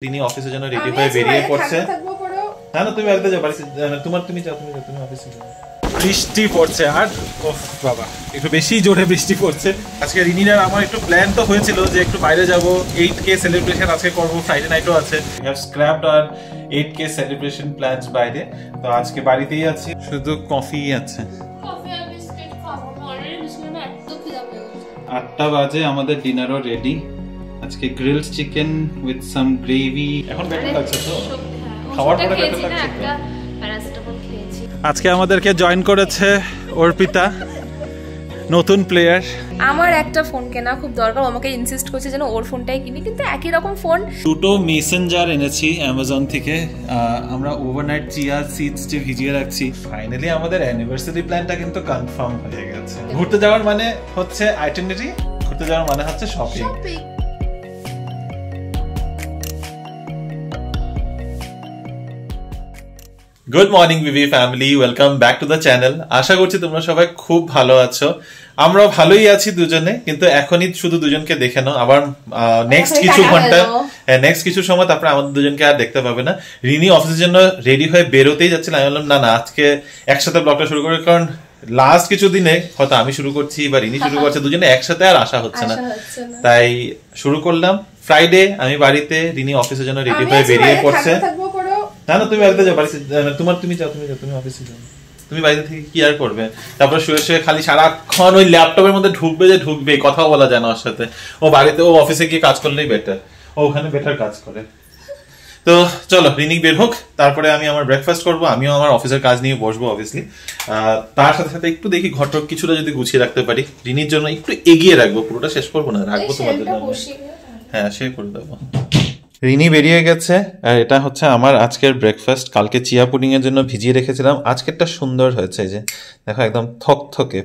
তিনি অফিসের জন্য রেডি হয়ে বেরিয়ে পড়ছে। না না, তুমি বাড়িতে যাও, তুমি যাও, তুমি অফিসে যাও। বৃষ্টি পড়ছে আর বাবা একটু বেশি জোরে বৃষ্টি পড়ছে। আজকে রিনির আর আমার একটু প্ল্যান তো হয়েছিল যে একটু বাইরে যাব, 8K সেলিব্রেশন আজকে করব, ফ্রাইডে নাইটও আছে। We have scrapped our 8K celebration plans বাইরে। তো আজকে বাড়িতেই আছি, শুধু কফি আছে। 8টা বাজে, আমাদের ডিনারও রেডি। আজকে grilled chicken with some gravy. এখন বেটার লাগছে তো, খাওয়ার পরে বেটার লাগছে। আজকে আমাদেরকে জয়েন করেছে অর্পিতা, নতুন প্লেয়ার। আমার একটা ফোন কেনা খুব দরকার, আমাকে ইনসিস্ট করছে যেন ওর ফোনটাই কিনি, কিন্তু একই রকম ফোন। দুটো মেসেঞ্জার এনেছি অ্যামাজন থেকে। আমরা ওভারনাইট চিয়া সিডস ভিজিয়ে রাখছি। ফাইনালি আমাদের অ্যানিভার্সারি প্ল্যানটা কিন্তু কনফার্ম হয়ে গেছে। ঘুরতে যাওয়ার মানে হচ্ছে আইটেনারি, ঘুরতে যাওয়ার মানে হচ্ছে shopping. Good morning BB family, welcome back to the channel. আশা করছি তোমরা সবাই খুব ভালো আছো। আমরা ভালোই আছি দুজনে, কিন্তু এখনই শুধু দুজনকে দেখে নাও, আবার নেক্সট কিছু ঘন্টা, নেক্সট কিছু সময় তারপরে আমাদের দুজনকে আর দেখতে পাবে না। রিনি অফিসের জন্য রেডি হয়ে বেরোতেই যাচ্ছিল, আমি বললাম না আজকে একসাথে ব্লগটা শুরু করে, কারণ লাস্ট কিছু দিনে হয়তো আমি শুরু করছি বা রিনি শুরু করছে, দুজনে একসাথে আর আসা হচ্ছে না, তাই শুরু করলাম। ফ্রাইডে আমি বাড়িতে, রিনি অফিসের জন্য রেডি হয়ে বেরিয়ে পড়ছে। না না, তুমি বাড়িতে যাও, তুমি যাও, তুমি অফিসে যাও। তুমি বাড়িতে থেকে কি আর করবে? তারপরে শুয়ে শুয়ে খালি সারাক্ষণ ওই ল্যাপটপের মধ্যে ঢুকবে, কথাও বলা যায় না ওর সাথে। ও বাড়িতে, ও অফিসে গিয়ে কাজ করলেই বেটার, ও ওখানে বেটার কাজ করে। তো চলো রিনি বের হোক, তারপরে আমি আমার ব্রেকফাস্ট করবো, আমিও আমার অফিসের কাজ নিয়ে বসবো অবভিয়াসলি। তার সাথে সাথে একটু দেখি ঘটক কিছুটা যদি গুছিয়ে রাখতে পারি, রিনির জন্য একটু এগিয়ে রাখবো, পুরোটা শেষ করবো না, রাখবো তোমাদের জন্য। হ্যাঁ, সে করে দেবো। রিনি বেরিয়ে গেছে, আর এটা হচ্ছে আমার আজকের ব্রেকফাস্ট। কালকে চিয়া পুডিং এর জন্য ভিজিয়ে রেখেছিলাম, আজকেরটা সুন্দর হয়েছে। এই যে দেখো, একদম থকথকে,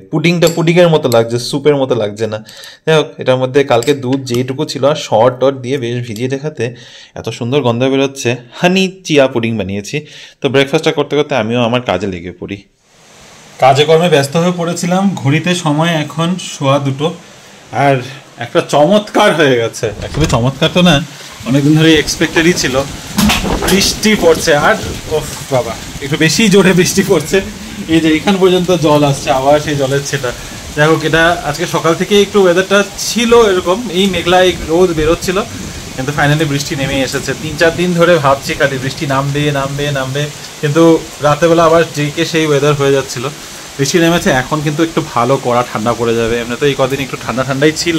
পুডিংয়ের মতো লাগছে, স্যুপের মতো লাগছে না। যাই হোক, এটার মধ্যে কালকে দুধ যেটুকু ছিল আর শর্ট দিয়ে বেশ ভিজিয়ে রেখাতে এত সুন্দর গন্ধ বেরোচ্ছে। হানি চিয়া পুডিং বানিয়েছি। তো ব্রেকফাস্টটা করতে করতে আমিও আমার কাজে লেগে পড়ি। কাজে কর্মে ব্যস্ত হয়ে পড়েছিলাম। ঘড়িতে সময় এখন 2:15, আর একটা চমৎকার হয়ে গেছে। আসলে চমৎকার তো না, অনেকদিন ধরে এক্সপেক্টেডই ছিল। বৃষ্টি পড়ছে আর বাবা একটু বেশি জোরে বৃষ্টি পড়ছে। এই যে এখান পর্যন্ত জল আসছে, আবার সেই জলের ছেটা। যাই হোক, এটা আজকে সকাল থেকে একটু ওয়েদারটা ছিল এরকম, এই মেঘলা রোদ বেরোচ্ছিল, কিন্তু ফাইনালি বৃষ্টি নেমে এসেছে। 3-4 দিন ধরে ভাবছি খালি বৃষ্টি নামবে, কিন্তু রাতেবেলা আবার যেকে সেই ওয়েদার হয়ে যাচ্ছিল। বৃষ্টি নেমেছে, এখন কিন্তু একটু ভালো কড়া ঠান্ডা পড়ে যাবে। এমনি তো এই কদিন একটু ঠান্ডাই ছিল,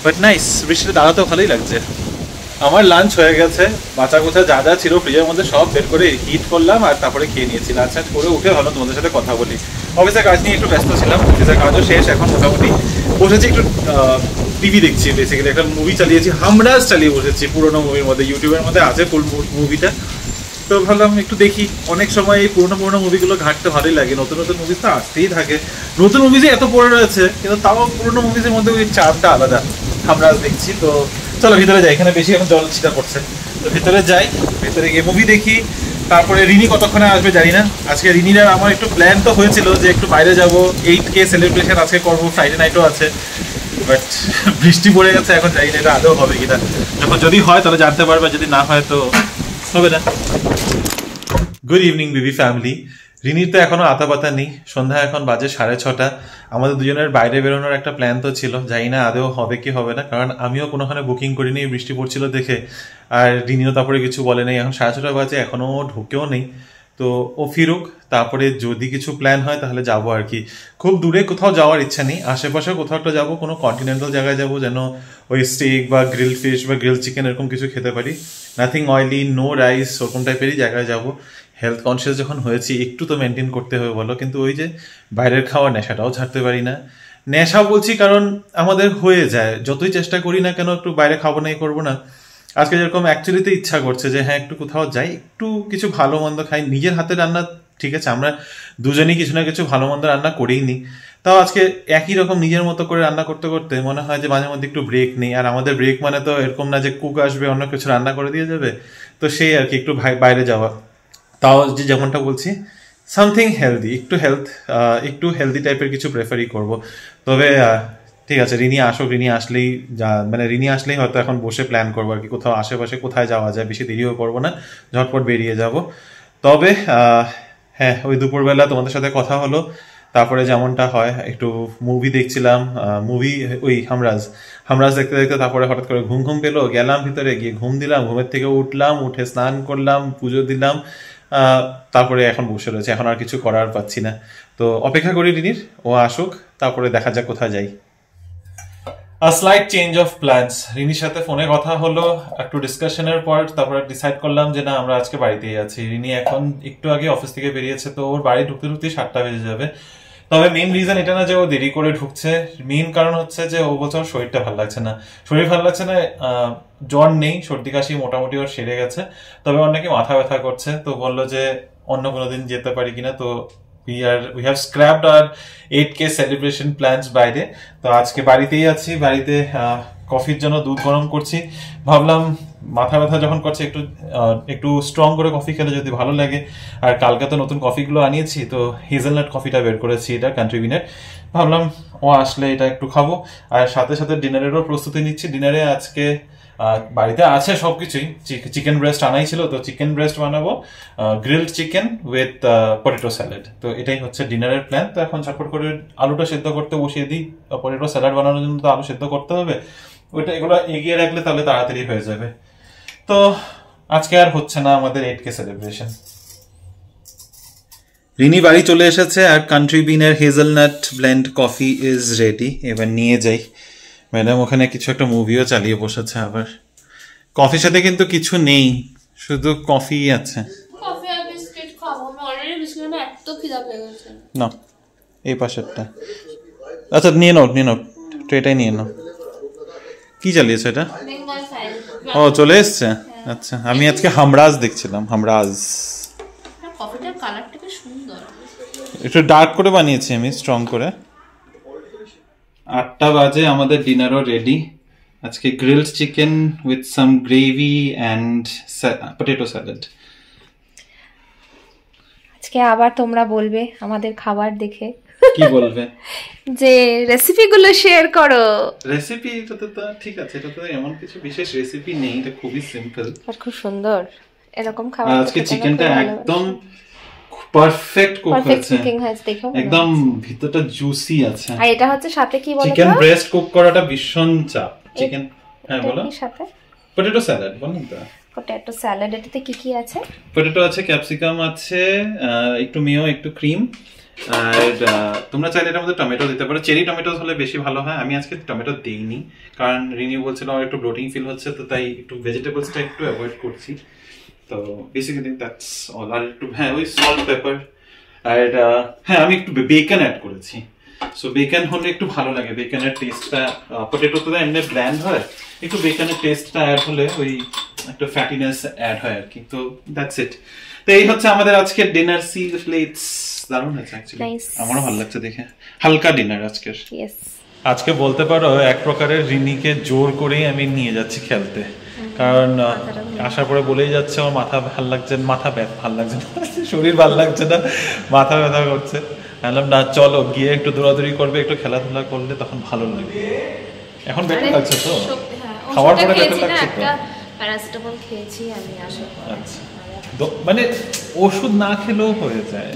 বাট নাইস, বৃষ্টিতে দাঁড়াতেও ভালোই লাগছে। আমার লাঞ্চ হয়ে গেছে, বাঁচা গোছা যা যা ছিল ফ্রিজের মধ্যে সব বের করে হিট করলাম, আর তারপরে খেয়ে নিয়েছি। লাঞ্চ করে উঠে ভালো তোমাদের সাথে কথা বলি। অফিসের কাজ নিয়ে একটু ব্যস্ত ছিলাম, অফিসের কাজও শেষ, এখন মোটামুটি বসেছি একটু টিভি দেখছি। বেসিক্যালি একটা মুভি চালিয়েছি, হামরাজ চালিয়ে বসেছি, পুরোনো মুভির মধ্যে, ইউটিউবের মধ্যে আছে ফুল মুভিটা। তো ভাবলাম একটু দেখি, অনেক সময় এই পুরোনো মুভিগুলো ঘাটতে ভালোই লাগে। নতুন মুভিজ তো আসতেই থাকে, নতুন মুভিজে এত পড়ে রয়েছে, কিন্তু তাও পুরোনো মুভিজের মধ্যে ওই চার্মটা আলাদা। হামরাজ দেখছি। তো চলো ভিতরে যাই, এখানে বেশি এখন জল ছিটা পড়ছে, তো ভিতরে যাই, ভিতরে গিয়ে মুভি দেখি। তারপরে রিনি কতক্ষণে আসবে জানি না। আজকে রিনির আর আমার একটু প্ল্যান তো হয়েছিল যে একটু বাইরে যাব, 8K সেলিব্রেশন আজকে করবো, ফ্রাইডে নাইটও আছে, বাট বৃষ্টি পড়ে গেছে, এখন জানি না এটা আদৌ হবে কিনা। যখন যদি হয় তাহলে জানতে পারবে, যদি না হয় তো হবে না। গুড ইভিনিং বিবি ফ্যামিলি। রিনির তো এখনো আতা পাতা নেই, সন্ধ্যা এখন বাজে 6:30। আমাদের দুজনের বাইরে বেরোনোর একটা প্ল্যান তো ছিল, জানি না আদৌ হবে কি হবে না, কারণ আমিও কোনোখানে বুকিং করিনি বৃষ্টি পড়ছিল দেখে, আর রিনিও তারপরে কিছু বলে নেই। এখন 6:30 বাজে, এখনো ঢুকেও নেই। তো ও ফিরুক, তারপরে যদি কিছু প্ল্যান হয় তাহলে যাবো আর কি। খুব দূরে কোথাও যাওয়ার ইচ্ছা নেই, আশেপাশে কোথাও একটা যাবো, কোনো কন্টিনেন্টাল জায়গায় যাবো, যেন ওই স্টেক বা গ্রিল ফিশ বা গ্রিল চিকেন এরকম কিছু খেতে পারি। নাথিং অয়েলি, নো রাইস, ওরকম টাইপেরই জায়গায় যাবো। হেলথ কনসিয়াস যখন হয়েছি, একটু তো মেনটেন করতে হবে বলো, কিন্তু ওই যে বাইরের খাওয়ার নেশাটাও ছাড়তে পারি না। নেশা বলছি কারণ আমাদের হয়ে যায়, যতই চেষ্টা করি না কেন একটু বাইরে খাবো না, করবো না। আজকে যেরকম অ্যাকচুয়ালিতে ইচ্ছা করছে যে হ্যাঁ একটু কোথাও যাই, একটু কিছু ভালো মন্দ খাই, নিজের হাতে রান্না। ঠিক আছে, আমরা দুজনেই কিছু না কিছু ভালো মন্দ রান্না করেই নিই, তাও আজকে একই রকম নিজের মতো করে রান্না করতে করতে মনে হয় যে মাঝে মধ্যে একটু ব্রেক নেই। আর আমাদের ব্রেক মানে তো এরকম না যে কুক আসবে অন্য কিছু রান্না করে দিয়ে যাবে, তো সেই আর কি, একটু বাইরে যাওয়া। তাও যে যেমনটা বলছি, সামথিং হেলদি, একটু হেলদি টাইপের কিছু প্রেফারই করব। তবে ঠিক আছে রিনি আসুক, রিনি আসলেই মানে রিনি আসলেই হয়তো এখন বসে প্ল্যান করবো আর কি, কোথাও আশেপাশে কোথায় যাওয়া যায়, বেশি দেরিও করবো না, ঝটপট বেরিয়ে যাব। তবে হ্যাঁ ওই দুপুরবেলা তোমাদের সাথে কথা হলো, তারপরে যেমনটা হয় একটু মুভি দেখছিলাম, মুভি ওই হামরাজ দেখতে দেখতে তারপরে হঠাৎ করে ঘুম ঘুম পেলো, গেলাম ভিতরে গিয়ে ঘুম দিলাম, ঘুমের থেকে উঠলাম, উঠে স্নান করলাম, পুজো দিলাম, তারপরে এখন বসে রয়েছে, এখন আর কিছু করার পাচ্ছি না। তো অপেক্ষা করি রিনির, ও আসুক, তারপরে দেখা যাক কোথায় যাই। স্লাইট চেঞ্জ অফ প্ল্যানস, রিনির সাথে ফোনে কথা হলো, একটু ডিসকাশনের পর তারপরে ডিসাইড করলাম যে না আমরা আজকে বাড়িতেই আছি। রিনি এখন একটু আগে অফিস থেকে বেরিয়েছে, তো ওর বাড়ি ঢুকতে ঢুকতে 7টা বেজে যাবে। তবে মেইন রিজন এটা না যে ও দেরি করে ঢুকছে, মেইন কারণ হচ্ছে যে ও বলছে ওর শরীরটা ভালো লাগছে না। শরীর ভালো লাগছে না, জ্বর নেই, সর্দি কাশি মোটামুটি ওর সেরে গেছে, তবে ওর নাকি মাথা ব্যথা করছে। তো বললো যে অন্য কোনো দিন যেতে পারি কিনা। তো we have scrapped our 8K celebration plans বাইরে। তো আজকে বাড়িতেই আছি, বাড়িতে কফির জন্য দুধ গরম করছি। ভাবলাম মাথা ব্যথা যখন করছে একটু স্ট্রং করে কফি খেলে যদি ভালো লাগে। আর কালকে তো নতুন কফিগুলো আনিয়েছি, তো হেজেলনাট কফিটা বের করেছি, এটা কান্ট্রি বিনের। ভাবলাম ও আসলে এটা একটু খাবো, আর সাথে সাথে ডিনারেরও প্রস্তুতি নিচ্ছি। ডিনারে আজকে বাড়িতে আছে সবকিছুই, চিকেন ব্রেস্ট আনাই ছিল, তো চিকেন ব্রেস্ট বানাবো, grilled chicken with potato salad. তো এটাই হচ্ছে ডিনারের প্ল্যান। তো এখন ঝটপট করে আলুটা সেদ্ধ করতে বসিয়ে দিই, পটেটো স্যালাড বানানোর জন্য তো আলু সেদ্ধ করতে হবে, ওইটা এগুলো এগিয়ে রাখলে তাহলে তাড়াতাড়ি হয়ে যাবে। তো আজকে আর হচ্ছে না আমাদের 8K সেলিব্রেশন। রিনি বাড়ি চলে এসেছে, আর কান্ট্রি বিনের hazelnut blend coffee is ready. এবার নিয়ে যাই। ম্যাডাম ওখানে কিছু একটা মুভিও চালিয়ে বসেছে আবার। কফির সাথে কিন্তু কিছু নেই, শুধু কফি আছে। কফি আর বিস্কিট খাবো, আমি অলরেডি বিস্কিট না এত খিদা পেয়ে গেছে। না এই পাশেরটা, আচ্ছা নিয়ে নাও ট্রেটাই নিয়ে নাও। কি চালিয়েছো এটা? বেঙ্গল ফাইল। ও চলে এসছে, আচ্ছা। আমি আজকে হামরাজ দেখছিলাম, হামরাজ। কফিটার কালারটা কি সুন্দর, একটু ডার্ক করে বানিয়েছি আমি, স্ট্রং করে। 8টা বাজে, আমাদের ডিনারও রেডি। আজকে grilled chicken with some gravy and potato salad. আজকে আবার তোমরা বলবে আমাদের খাবার দেখে, কি বলবে? যে রেসিপিগুলো শেয়ার করো। রেসিপি এটাতে তো ঠিক আছে, এটা তো এমন কিছু বিশেষ রেসিপি নেই, এটা খুবই সিম্পল আর খুব সুন্দর এরকম খাবার। আজকে চিকেনটা একদম পারফেক্ট কুক হয়েছে, দেখো একদম ভিতরটা জুসি আছে। আর এটা হচ্ছে সাথে কি বলো, চিকেন ব্রেস্ট কুক করাটা ভীষণ চাপ। চিকেন, হ্যাঁ বলো। সাথে পটেটো স্যালাড বলুন তো। পটেটো স্যালাড, এটাতে কি কি আছে? পটেটো আছে, ক্যাপসিকাম আছে, একটু মেয়ো, একটু ক্রিম, আর তোমরা চাইলে এটার মধ্যে টমেটো দিতে পারো। চেরি টমেটো হলে বেশি ভালো হয়। আমি আজকে টমেটো দেইনি, কারণ রিনি বলছিল আমার একটু ব্লোটিং ফিল হচ্ছে, তো তাই একটু ভেজিটেবলসটা একটু অ্যাভয়েড করছি। তো বেসিক্যালি দ্যাটস অল। আর একটু হ্যাঁ ওই সল্ট, পেপার, আর হ্যাঁ আমি একটু বেকন অ্যাড করেছি। সো বেকন হলে একটু ভালো লাগে, বেকনের টেস্টটা, পটেটো তো এমনি ব্ল্যান্ড হয়, একটু বেকনের টেস্টটা অ্যাড হলে ওই একটা ফ্যাটিনেস অ্যাড হয় আর কি। তো দ্যাটস ইট। তো এই হচ্ছে আমাদের আজকের ডিনার। সি প্লেটস দারুণ হয়েছে অ্যাকচুয়ালি, আমারও ভালো লাগছে দেখে। হালকা ডিনার আজকের। আজকে বলতে পারো এক প্রকারের রিনিকে জোর করেই আমি নিয়ে যাচ্ছি খেলতে, কারণ আসার পরে বলেই যাচ্ছে আমার মাথা ভাল লাগছে, ভাল লাগছে না, শরীর ভাল লাগছে না, মাথা ব্যথা করছে। বললাম না চলো গিয়ে একটু দৌড়াদৌড়ি করবে, একটু খেলাধুলা করলে তখন ভালো লাগবে। এখন বেটার লাগছে তো? খাওয়ার পরে বেটার লাগছে তো? প্যারাসিটামল খেয়েছি আমি আসার পর। আচ্ছা, মানে ওষুধ না খেলেও হয়ে যায়।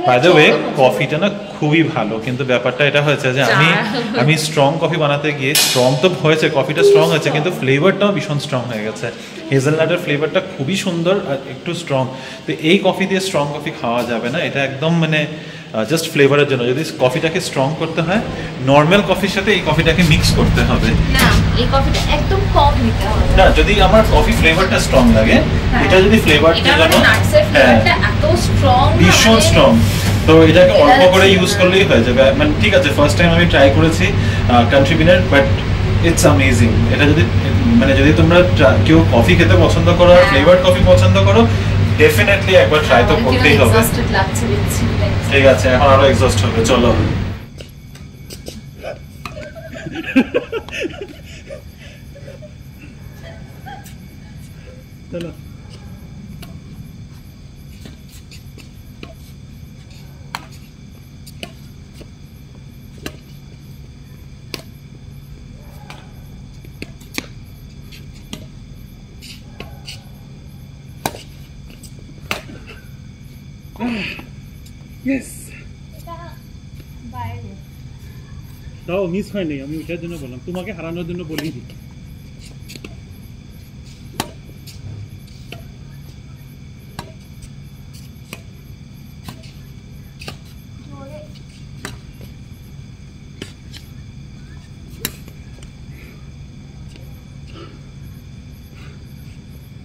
বাই দ্য ওয়ে কফিটা না খুবই ভালো, কিন্তু ব্যাপারটা এটা হয়েছে যে আমি স্ট্রং কফি বানাতে গিয়ে, স্ট্রং তো হয়েছে, কফিটা স্ট্রং হয়েছে, কিন্তু ফ্লেভারটাও ভীষণ স্ট্রং হয়ে গেছে। হেজেলনাটের ফ্লেভারটা খুবই সুন্দর আর একটু স্ট্রং। তো এই কফি দিয়ে স্ট্রং কফি খাওয়া যাবে না, এটা একদম মানে জাস্ট ফ্লেভারের জন্য। যদি কফিটাকে স্ট্রং করতে হয়, নর্মাল কফির সাথে এই কফিটাকে মিক্স করতে হবে। না, এই কফিটা একদম কম নিতে হবে। না, যদি আমার কফি ফ্লেভারটা স্ট্রং লাগে, এটা যদি ফ্লেভারটা জানো এত স্ট্রং, ভীষণ স্ট্রং, তো এটাকে অল্প করে ইউজ করলেই হয়ে যাবে। মানে ঠিক আছে, ফার্স্ট টাইম আমি ট্রাই করেছি কান্ট্রি বিনের, বাট ইটস অ্যামেজিং। এটা যদি তোমরা কেউ কফি খেতে পছন্দ করো আর ফ্লেভারড কফি পছন্দ করো, ডেফিনেটলি একবার ট্রাই তো করতেই হবে। ঠিক আছে, এখন আরো এক্সস্ট হবে, চলো। চলো ইয়েস তাও মিস হয়নি, আমি ওটার জন্য বললাম, তোমাকে হারানোর জন্য বলিনি।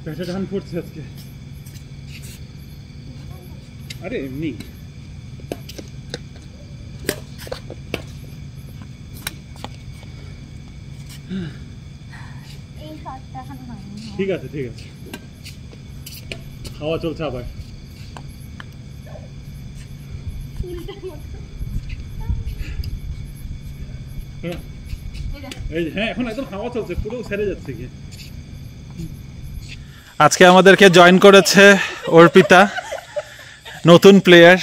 পেটে টান পড়ছে আজকে। আরে এমনি ঠিক আছে ঠিক আছে, হাওয়া চলছে আবার। হ্যাঁ এখন একদম হাওয়া চলছে, পুরো ছেড়ে যাচ্ছে কি। আজকে আমাদেরকে জয়েন করেছে অর্পিতা, নতুন প্লেয়ার।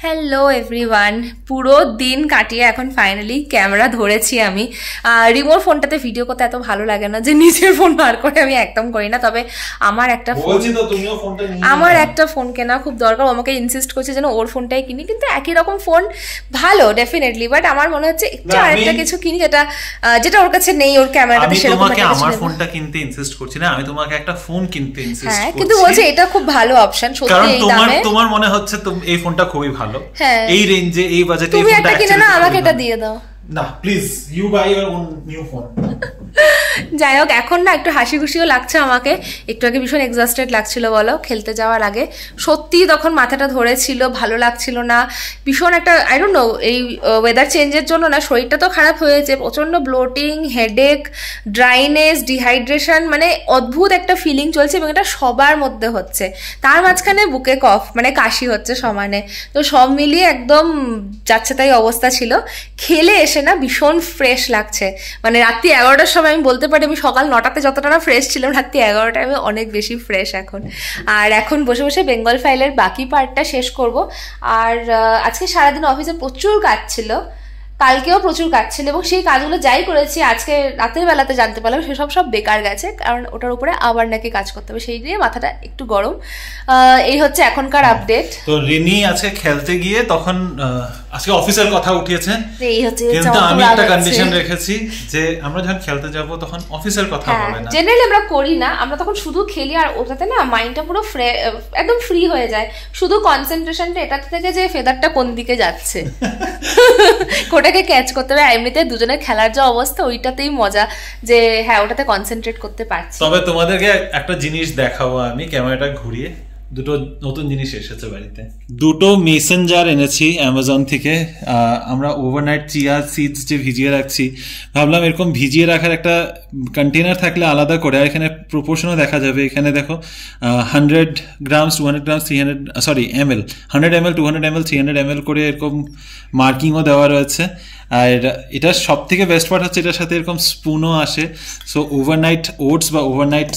হ্যালো এভরিওয়ান, পুরো দিন কাটিয়ে এখন ফাইনালি ক্যামেরা ধরেছি আমি। রিমোট ফোনটাতে ভিডিও করতে এত ভালো লাগে না যে নিজের ফোন বার করে আমি একদম করি না। তবে আমার একটা ফোন কেনা খুব দরকার। আমাকে ইনসিস্ট করছে যেন ওর ফোনটাই কিনি, কিন্তু একই রকম ফোন ভালো ডেফিনেটলি, বাট আমার মনে হচ্ছে একটু আরেকটা কিছু কিনি যেটা ওর কাছে নেই, ওর ক্যামেরাটাতে সেরকম একটা কিছু। আমার ফোনটা কিনতে ইনসিস্ট করছি না, আমি তোমাকে একটা ফোন কিনতে ইনসিস্ট করছি। হ্যাঁ, কিন্তু বলছে এটা খুব ভালো অপশন সত্যি এই দামে। তোমার মনে হচ্ছে এই ফোনটা খুবই ভালো, এই রেঞ্জে এই বাজেটে তুমি একটা কিনে না, আমাকে এটা দিয়ে দাও না please, you buy your own new phone. যাই হোক, এখন না একটু হাসি খুশিও লাগছে আমাকে। একটু আগে ভীষণ এক্সস্টেড লাগছিল বলো, খেলতে যাওয়ার আগে সত্যি তখন মাথাটা ধরেছিল, ভালো লাগছিল না ভীষণ একটা। আই ডোন্ট নো, এই ওয়েদার চেঞ্জের জন্য না শরীরটা তো খারাপ হয়েছে, প্রচন্ড ব্লোটিং, হেডেক, ড্রাইনেস, ডিহাইড্রেশন, মানে অদ্ভুত একটা ফিলিং চলছে এবং এটা সবার মধ্যে হচ্ছে। তার মাঝখানে বুকে কফ, মানে কাশি হচ্ছে সমানে। তো সব মিলিয়ে একদম যাচ্ছে তাই অবস্থা ছিল। খেলে এসে না ভীষণ ফ্রেশ লাগছে, মানে রাত্রি 11টার সময় আমি বলতে পারি আমি সকাল 9টাতে যতটা না ফ্রেশ ছিলাম, রাত্রি 11টায় আমি অনেক বেশি ফ্রেশ এখন। আর এখন বসে বসে বেঙ্গল ফাইলের বাকি পার্টটা শেষ করব। আর আজকে সারাদিন অফিসে প্রচুর কাজ ছিল, কালকেও প্রচুর কাজ ছিল, এবং সেই কাজগুলো যাই করেছি আজকে রাতের বেলাতে জানতে পারলাম সেসব সব বেকার গেছে, কারণ ওটার উপরে আবার নাকি কাজ করতে হবে, সেই নিয়ে মাথাটা একটু গরম। এই হচ্ছে এখনকার আপডেট। তো রিনি আজকে খেলতে গিয়ে তখন আজকে অফিসের কথা উঠিয়েছে, এই হচ্ছে, কিন্তু আমি একটা কন্ডিশন রেখেছি যে আমরা যখন খেলতে যাব তখন অফিসের কথা হবে না। জেনারেলি আমরা করি না, আমরা তখন শুধু খেলি, আর ওটাতে না মাইন্ডটা পুরো একদম ফ্রি হয়ে যায়, শুধু কনসেন্ট্রেশনটা এটা থেকে যে ফেদারটা কোন দিকে যাচ্ছে ওটাকে ক্যাচ করতে হবে। এমনিতে দুজনের খেলার যে অবস্থা ওইটাতেই মজা, যে হ্যাঁ ওটাতে কনসেন্ট্রেট করতে পারছি। তবে তোমাদেরকে একটা জিনিস দেখাবো, আমি ক্যামেরাটা ঘুরিয়ে, দুটো নতুন জিনিস এসেছে বাড়িতে। দুটো মেসন জার এনেছি অ্যামাজন থেকে। আমরা ওভারনাইট চিয়া সিডস যে ভিজিয়ে রাখছি, ভাবলাম এরকম ভিজিয়ে রাখার একটা কন্টেনার থাকলে আলাদা করে, আর এখানে প্রপোর্শনও দেখা যাবে। এখানে দেখো 100 grams 200 grams 300 ml 100 ml 200 ml 300 ml করে এরকম মার্কিংও দেওয়া রয়েছে। আর এটা সব থেকে বেস্ট পার্ট হচ্ছে এটার সাথে এরকম স্পুনও আসে। সো ওভারনাইট ওটস বা ওভারনাইট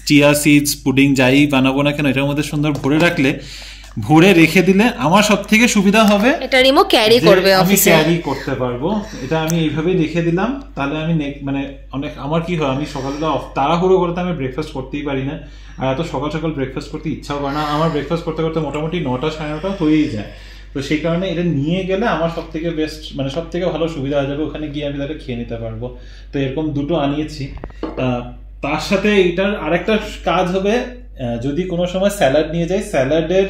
চিয়া সিডস পুডিং যাই বানাবো না কেন, এটার মধ্যে সুন্দর ভরে রাখলে, ভরে রেখে দিলে আমার সব থেকে সুবিধা হবে, এটা রিমো ক্যারি করবে অফিসে, ক্যারি করতে পারবো। এটা আমি এইভাবেই রেখে দিলাম, তাহলে আমি মানে অনেক আমার কি হয়, আমি সকালবেলা তাড়াহুড়ো করতে আমি ব্রেকফাস্ট করতেই পারি না, আর এত সকাল সকাল ব্রেকফাস্ট করতে ইচ্ছাও করে না। আমার ব্রেকফাস্ট করতে করতে মোটামুটি 9টা 9:30 হয়েই যায়। তো সেই কারণে এটা নিয়ে গেলে আমার সব থেকে বেস্ট, মানে সব থেকে ভালো সুবিধা হয়ে যাবে, ওখানে গিয়ে আমি তাহলে খেয়ে নিতে পারবো। তো এরকম দুটো আনিয়েছি। তার সাথে এটার আরেকটা কাজ হবে, যদি কোনো সময় স্যালাড নিয়ে যাই, স্যালাডের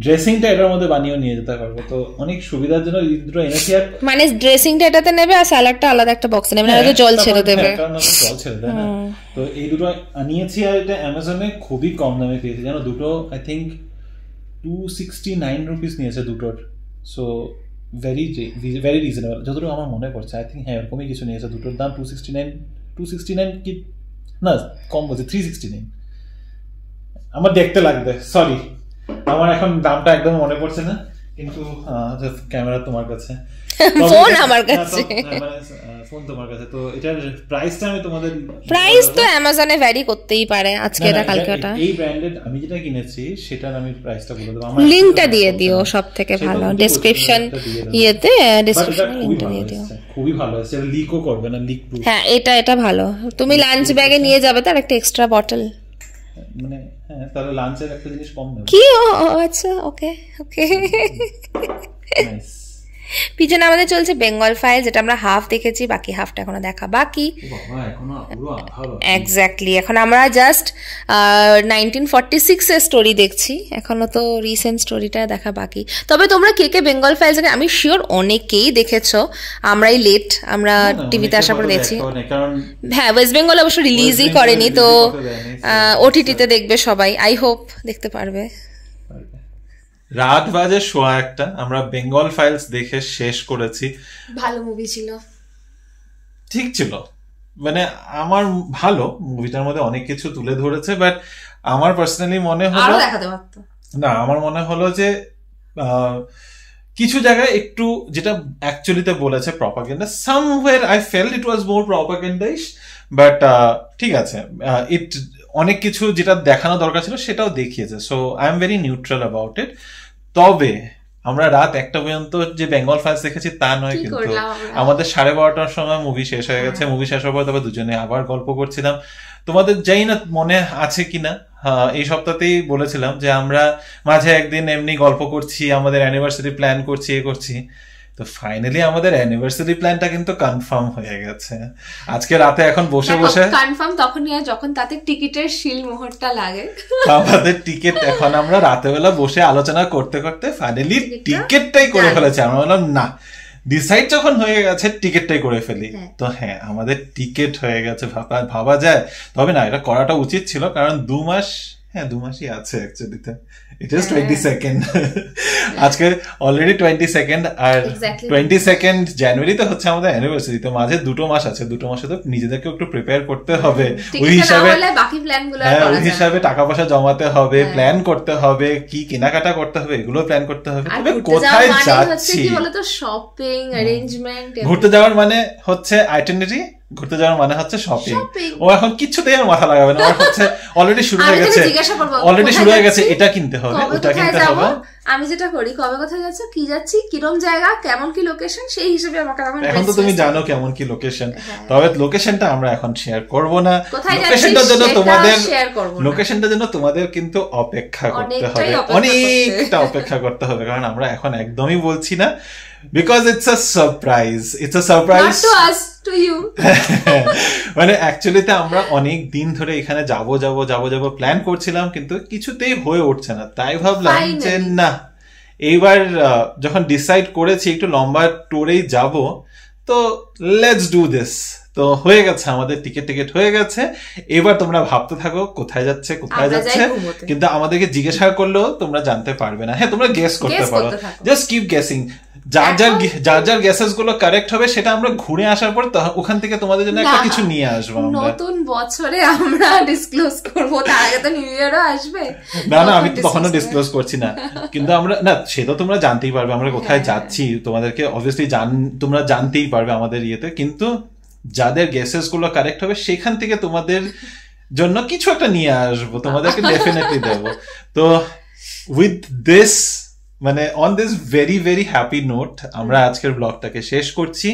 ড্রেসিংটা এটার মধ্যে বানিয়ে নিয়ে যেতে পারবো। তো অনেক সুবিধার জন্য এই দুটো এনেছি। আর মানে ড্রেসিংটা এটাতে নেবে আর স্যালাডটা আলাদা একটা বক্সে নেবে, না জল ছেড়ে দেবে, জল ছেড়ে দেয় না। তো এই দুটো আনিয়েছি, আর এটা অ্যামাজনে খুবই কম দামে পেয়েছি জানো। দুটো আই থিঙ্ক 269 রুপিস নিয়েছে দুটোর। সো ভেরি ভেরি রিজনেবল যতটুকু আমার মনে পড়ছে। আই থিঙ্ক হ্যাঁ এরকমই কিছু নিয়েছে। দুটোর দাম 269 কি না, কম বলছে 369। আমার দেখতে লাগবে, সরি আমার এখন দামটা একদম মনে পড়ছে না, কিন্তু ক্যামেরা তোমার কাছে, ফোন আমার কাছে, ফোন তোমার কাছে। তো এটার প্রাইসটা আমি তোমাদের, প্রাইস তো অ্যামাজনে ভ্যারি করতেই পারে, আজকে এটা কালকে ওটা। এই ব্র্যান্ডেড আমি যেটা কিনেছি সেটার আমি প্রাইসটা বলে দেব, আমার লিংকটা দিয়ে দিও সব থেকে ভালো, ডেসক্রিপশন ইয়েতে ডেসক্রিপশনে লিংকটা দিয়ে দিও। খুবই ভালো আছে, এটা লিকও করবে না, লিক প্রুফ। হ্যাঁ এটা ভালো, তুমি লাঞ্চ ব্যাগে নিয়ে যাবে তার একটা এক্সট্রা বটল, মানে হ্যাঁ তাহলে লাঞ্চের একটা জিনিস কম নেবে কি? আচ্ছা ওকে ওকে। নাইস। পিছনে আমাদের চলছে বেঙ্গল ফাইল, যেটা আমরা হাফ দেখেছি, বাকি হাফটা এখনো দেখা বাকি। এক্স্যাক্টলি, এখন আমরা জাস্ট 1946 এর স্টোরি দেখছি, এখনো তো রিসেন্ট স্টোরিটা দেখা বাকি। তবে তোমরা কে কে বেঙ্গল ফাইলস আমি শিওর অনেকেই দেখেছো, আমরাই লেট, আমরা টিভিতে আসার পর দেখছি। হ্যাঁ ওয়েস্ট বেঙ্গল অবশ্য রিলিজই করেনি, তো ওটিটিতে দেখবে সবাই, আই হোপ দেখতে পারবে। রাত বাজে 1:15, আমরা বেঙ্গল ফাইলস দেখে শেষ করেছি। ভালো মুভি ছিল, ঠিক ছিল, মানে আমার ভালো, মুভিটার মধ্যে অনেক কিছু তুলে ধরেছে, বাট আমার পার্সোনালি মনে হলো না, আমার মনে হলো যে কিছু জায়গায় একটু যেটা অ্যাকচুয়ালিতে বলেছে propaganda, somewhere I felt it was more propagandish, but ঠিক আছে, ইট অনেক কিছু যেটা দেখানো দরকার ছিল সেটাও দেখিয়েছে, so I am very neutral about it. তবে আমরা রাত 1টা পর্যন্ত যে বেঙ্গল ফাইলস দেখেছি তা নয়, কিন্তু আমাদের 12:30টার সময় মুভি শেষ হয়ে গেছে। মুভি শেষ হওয়ার পর তবে দুজনে আবার গল্প করছিলাম। তোমাদের জানি না মনে আছে কিনা, এই সপ্তাহতেই বলেছিলাম যে আমরা মাঝে একদিন এমনি গল্প করছি, আমাদের অ্যানিভার্সারি প্ল্যান করছি, এ করছি। তো ফাইনালি আমাদের অ্যানিভার্সারি প্ল্যানটা কিন্তু কনফার্ম হয়ে গেছে আজকে রাতে। এখন বসে বসে কনফার্ম তখনই হয় যখন তাতে টিকিটের শিল মোহরটা লাগে। আমাদের টিকিট এখন আমরা রাতে বেলা বসে আলোচনা করতে করতে ফাইনালি টিকিটটাই করে ফেলেছি। আমরা বললাম না, ডিসাইড যখন হয়ে গেছে টিকিটটাই করে ফেলি। তো হ্যাঁ, আমাদের টিকিট হয়ে গেছে, ভাবা যায়। তবে না, এটা করাটা উচিত ছিল, কারণ 2 মাস, হ্যাঁ 2 মাসই আছে অ্যাকচুয়ালিতে। ইট ইজ 22nd, আজকে অলরেডি 22nd, আর 22nd জানুয়ারিতে হচ্ছে আমাদের অ্যানিভার্সারি। তো মাঝে 2 মাস আছে, 2 মাসে তো নিজেদেরকে একটু প্রিপেয়ার করতে হবে, ওই হিসাবে ওই হিসাবে টাকা পয়সা জমাতে হবে, প্ল্যান করতে হবে, কি কেনাকাটা করতে হবে এগুলো প্ল্যান করতে হবে। তবে কোথায় যাচ্ছি, শপিং অ্যারেঞ্জমেন্ট, ঘুরতে যাওয়ার মানে হচ্ছে আইটেনারি, ঘুরতে যাওয়ার মানে হচ্ছে শপিং। ও এখন কিছুতেই আর মাথা লাগাবে না, আমার হচ্ছে অলরেডি শুরু হয়ে গেছে, এটা কিনতে হবে, ওটা কিনতে হবে। আমি যেটা করি, কবে কোথায় যাচ্ছ, কি যাচ্ছি, কিরম জায়গা, কেমন কি লোকেশন, সেই হিসেবে আমাকে এখন তো তুমি জানো কেমন কি লোকেশন। তবে লোকেশনটা আমরা এখন শেয়ার করব না, লোকেশনটার জন্য তোমাদের কিন্তু অপেক্ষা করতে হবে, অনেকটা অপেক্ষা করতে হবে, কারণ আমরা এখন একদমই বলছি না, because it's a surprise, it's a surprise to us, to you. মানে অ্যাকচুয়ালিতে আমরা অনেক দিন ধরে এখানে যাব প্ল্যান করছিলাম, কিন্তু কিছুতেই হয়ে উঠছে না। তাই ভাবলাম যে না, এইবার যখন ডিসাইড করেছি একটু লম্বা ট্যুরেই যাব, তো লেটস ডু দিস। তো হয়ে গেছে, আমাদের টিকিট হয়ে গেছে। এবার তোমরা ভাবতে থাকো কোথায় যাচ্ছে, কিন্তু আমাদেরকে জিজ্ঞাসা করলেও তোমরা জানতে পারবে না। হ্যাঁ, তোমরা গেস করতে পারো, জাস্ট কিপ গেসিং। যার গেসেস গুলো কারেক্ট হবে সেটা আমরা ঘুরে আসার পর ওখান থেকে তোমাদের জন্য একটা কিছু নিয়ে আসবো। নতুন বছরে আমরা ডিসক্লোজ করব, তার আগে তো নিউ ইয়ারও আসবে। না, আমি তো কখনো ডিসক্লোজ করছি না, কিন্তু আমরা না, সেটা তোমরা জানতেই পারবে আমরা কোথায় যাচ্ছি। তোমাদেরকে অবভিয়াসলি তোমরা জানতেই পারবে আমাদের ইয়েতে, কিন্তু যাদের গেসেস গুলো কারেক্ট হবে সেখান থেকে তোমাদের জন্য কিছু একটা নিয়ে আসবো, তোমাদেরকে ডেফিনেটলি দেবো। তো উইথ দিস, মানে on this very very happy note আমরা আজকের ব্লগটাকে শেষ করছি।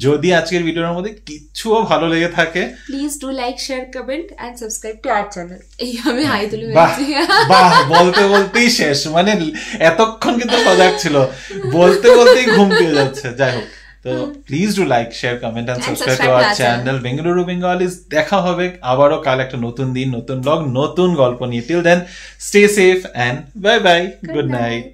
যদি আজকের ভিডিওর মধ্যে কিছুও ভালো লেগে থাকে, please do like, share, comment and subscribe to our channel. এই আমি হাই তুলে বলছি, বাহ, বলতেই শেষ, মানে এতক্ষণ কিন্তু সজাগ ছিল, বলতেই ঘুম পেয়ে যাচ্ছে। যাই হোক, তো please do like, share, comment and subscribe to our channel Bengaluru Bengalis. দেখা হবে আবারও কাল একটা নতুন দিন, নতুন ব্লগ, নতুন গল্প নিয়ে। Till then, stay safe and bye bye, good night.